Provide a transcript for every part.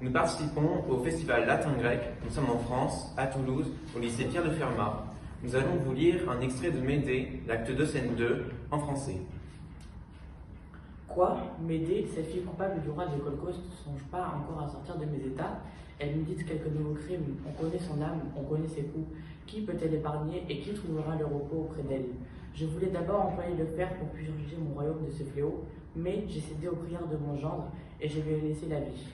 Nous participons au festival latin-grec. Nous sommes en France, à Toulouse, au lycée Pierre de Fermat. Nous allons vous lire un extrait de Médée, l'acte 2, scène 2, en français. Quoi? Médée, cette fille coupable du roi de Colchos, ne songe pas encore à sortir de mes états? Elle nous dit quelques nouveaux crimes. On connaît son âme, on connaît ses coups. Qui peut-elle épargner et qui trouvera le repos auprès d'elle? Je voulais d'abord employer le fer pour purger mon royaume de ce fléau, mais j'ai cédé aux prières de mon gendre et je lui ai laissé la vie.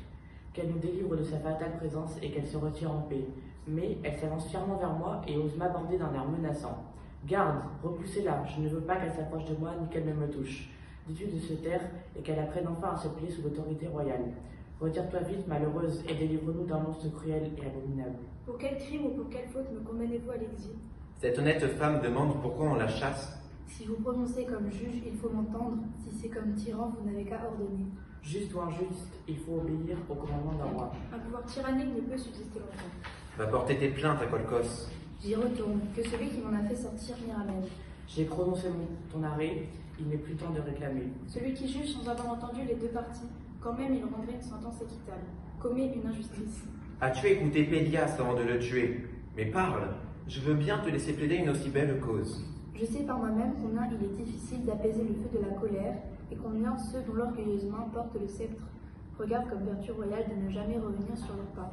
Qu'elle nous délivre de sa fatale présence et qu'elle se retire en paix. Mais elle s'avance fièrement vers moi et ose m'aborder d'un air menaçant. Garde, repoussez-la, je ne veux pas qu'elle s'approche de moi ni qu'elle ne me touche. Dis-tu de se taire et qu'elle apprenne enfin à se plier sous l'autorité royale. Retire-toi vite, malheureuse, et délivre-nous d'un monstre cruel et abominable. Pour quel crime ou pour quelle faute me condamnez-vous à l'exil? Cette honnête femme demande pourquoi on la chasse. Si vous prononcez comme juge, il faut m'entendre. Si c'est comme tyran, vous n'avez qu'à ordonner. Juste ou injuste, il faut obéir au commandement d'un roi. Un pouvoir tyrannique ne peut subsister longtemps. Va porter tes plaintes à Colchos. J'y retourne, que celui qui m'en a fait sortir m'y ramène. J'ai prononcé ton arrêt, il n'est plus temps de réclamer. Celui qui juge sans avoir entendu les deux parties, quand même il rendrait une sentence équitable, commet une injustice. As-tu écouté Pélias avant de le tuer? Mais parle, je veux bien te laisser plaider une aussi belle cause. Je sais par moi-même combien il est difficile d'apaiser le feu de la colère et combien ceux dont l'orgueilleuse main porte le sceptre regardent comme vertu royale de ne jamais revenir sur leurs pas.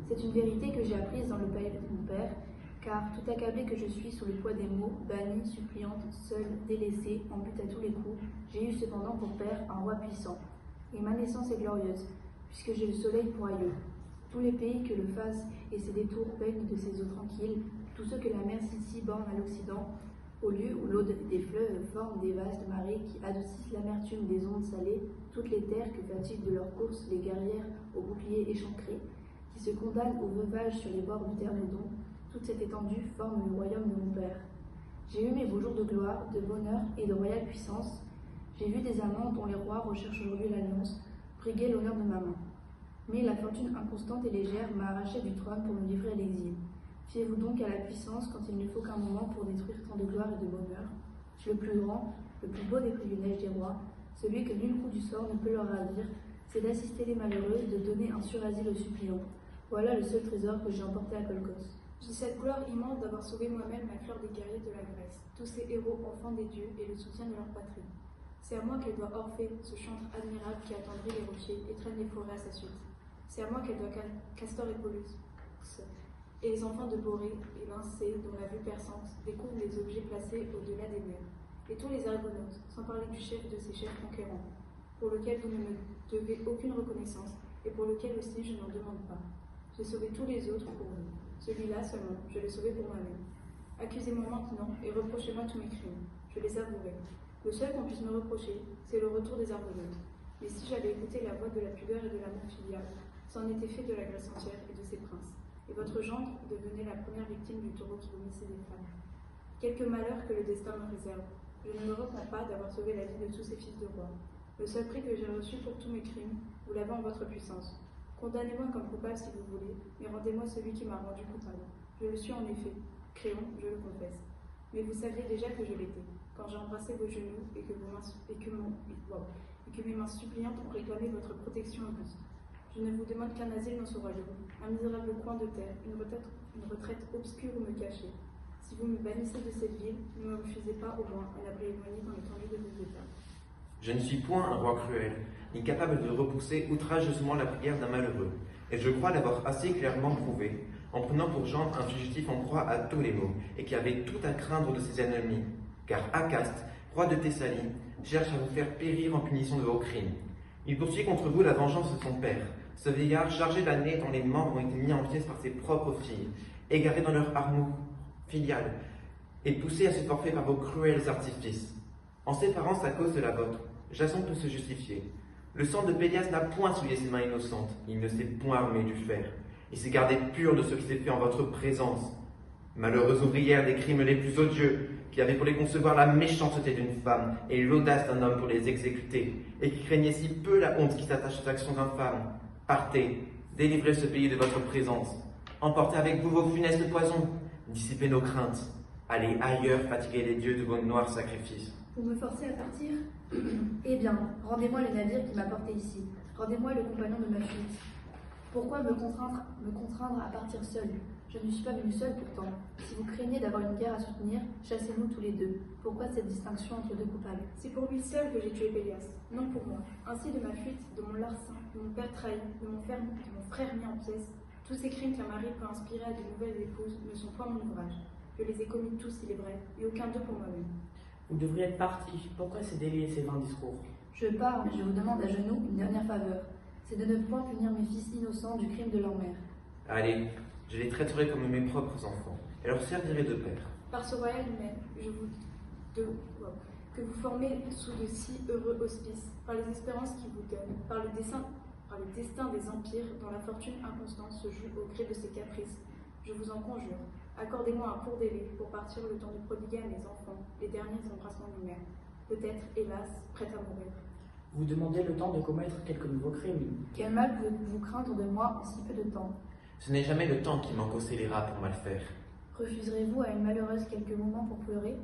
C'est une vérité que j'ai apprise dans le palais de mon père, car tout accablé que je suis sous le poids des mots, bannie, suppliante, seule, délaissée, en but à tous les coups, j'ai eu cependant pour père un roi puissant. Et ma naissance est glorieuse, puisque j'ai le soleil pour aïeux. Tous les pays que le fassent et ses détours baignent de ses eaux tranquilles, tous ceux que la mer Sissi borne à l'Occident, au lieu où l'eau des fleuves forme des vastes marées qui adoucissent l'amertume des ondes salées, toutes les terres que fatiguent de leur course les guerrières aux boucliers échancrés, qui se condamnent au veuvage sur les bords du Thermodon, toute cette étendue forme le royaume de mon père. J'ai eu mes beaux jours de gloire, de bonheur et de royale puissance. J'ai vu des amants dont les rois recherchent aujourd'hui l'alliance, briguer l'honneur de ma main. Mais la fortune inconstante et légère m'a arraché du trône pour me livrer à l'exil. Fiez-vous donc à la puissance quand il ne faut qu'un moment pour détruire tant de gloire et de bonheur. Le plus grand, le plus beau des privilèges des rois, celui que nul coup du sort ne peut leur ravir, c'est d'assister les malheureux, de donner un surasile aux suppliants. Voilà le seul trésor que j'ai emporté à Colchos. J'ai cette gloire immense d'avoir sauvé moi-même la fleur des guerriers de la Grèce, tous ces héros enfants des dieux et le soutien de leur patrie. C'est à moi qu'elle doit Orphée, ce chantre admirable qui attendrit les rochers et traîne les forêts à sa suite. C'est à moi qu'elle doit Castor et Pollux, et les enfants de Borée et Lyncée, dont la vue perçante découvre les objets placés au-delà des mers, et tous les argonautes, sans parler du chef de ces chefs conquérants, pour lequel vous ne me devez aucune reconnaissance, et pour lequel aussi je n'en demande pas. J'ai sauvé tous les autres pour vous. Celui-là seulement, je l'ai sauvé pour moi-même. Accusez-moi maintenant et reprochez-moi tous mes crimes. Je les avouerai. Le seul qu'on puisse me reprocher, c'est le retour des argonautes. Mais si j'avais écouté la voix de la pudeur et de l'amour filial, c'en était fait de la Grèce entière et de ses princes. Et votre gendre devenait la première victime du taureau qui vomissait des femmes. Quelque malheur que le destin me réserve. Je ne me repens pas d'avoir sauvé la vie de tous ces fils de roi. Le seul prix que j'ai reçu pour tous mes crimes, vous l'avez en votre puissance. Condamnez-moi comme coupable si vous voulez, mais rendez-moi celui qui m'a rendu coupable. Je le suis en effet. Créon, je le confesse. Mais vous saviez déjà que je l'étais, quand j'ai embrassé vos genoux et que mes mains suppliantes ont réclamé votre protection auguste. Je ne vous demande qu'un asile dans ce royaume, un misérable coin de terre, une retraite obscure où me cacher. Si vous me bannissez de cette ville, ne me refusez pas au moins un abri éloigné dans l'étendue de vos états. Je ne suis point un roi cruel, ni capable de repousser outrageusement la prière d'un malheureux, et je crois l'avoir assez clairement prouvé, en prenant pour gendre un fugitif en proie à tous les maux, et qui avait tout à craindre de ses ennemis, car Acaste, roi de Thessalie, cherche à vous faire périr en punition de vos crimes. Il poursuit contre vous la vengeance de son père, ce vieillard chargé d'années dont les membres ont été mis en pièces par ses propres filles, égarés dans leur amour filial, et poussés à se forfait par vos cruels artifices. En séparant sa cause de la vôtre, Jason peut se justifier. Le sang de Pélias n'a point souillé ses mains innocentes, il ne s'est point armé du fer. Il s'est gardé pur de ce qui s'est fait en votre présence. Malheureuse ouvrière des crimes les plus odieux, qui avait pour les concevoir la méchanceté d'une femme et l'audace d'un homme pour les exécuter, et qui craignait si peu la honte qui s'attache aux actions infâmes. Partez, délivrez ce pays de votre présence. Emportez avec vous vos funestes poisons, dissipez nos craintes. Allez ailleurs fatiguer les dieux de vos noirs sacrifices. Vous me forcez à partir? Eh bien, rendez-moi le navire qui m'a porté ici. Rendez-moi le compagnon de ma fuite. Pourquoi me contraindre à partir seule? Je ne suis pas venue seule pourtant. Si vous craignez d'avoir une guerre à soutenir, chassez-nous tous les deux. Pourquoi cette distinction entre deux coupables? C'est pour lui seul que j'ai tué Pélias, non pour moi. Ainsi de ma fuite, de mon larcin, de mon père trahi, de mon frère mis en pièces, tous ces crimes qu'un mari peut inspirer à de nouvelles épouses ne sont point mon ouvrage. Je les ai commis tous, il est vrai, et aucun d'eux pour moi-même. Vous devriez être parti. Pourquoi ces délais et ces vains discours? Je pars, mais je vous demande à genoux une dernière faveur. C'est de ne point punir mes fils innocents du crime de leur mère. Allez, je les traiterai comme mes propres enfants, et leur servirai de père. Par ce royal humain, que vous formez sous de si heureux auspices, par les espérances qu'il vous donne, par le destin des empires dont la fortune inconstante se joue au gré de ses caprices, je vous en conjure, accordez-moi un court délai pour partir le temps de prodiguer à mes enfants les derniers embrassements de mère, peut-être, hélas, prête à mourir. Vous demandez le temps de commettre quelques nouveaux crimes. Quel mal pouvez-vous craindre de moi en si peu de temps? Ce n'est jamais le temps qui manque aux scélérats pour mal faire. Refuserez-vous à une malheureuse quelques moments pour pleurer?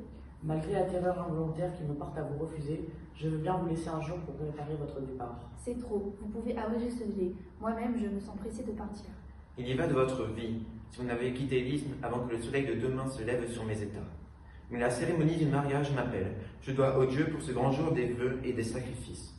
Malgré la terreur involontaire qui me porte à vous refuser, je veux bien vous laisser un jour pour préparer votre départ. C'est trop, vous pouvez abréger ce délai. Moi-même, je me sens pressée de partir. Il y va de votre vie, si vous n'avez quitté l'isthme avant que le soleil de demain se lève sur mes états. Mais la cérémonie du mariage m'appelle. Je dois au Dieu pour ce grand jour des vœux et des sacrifices.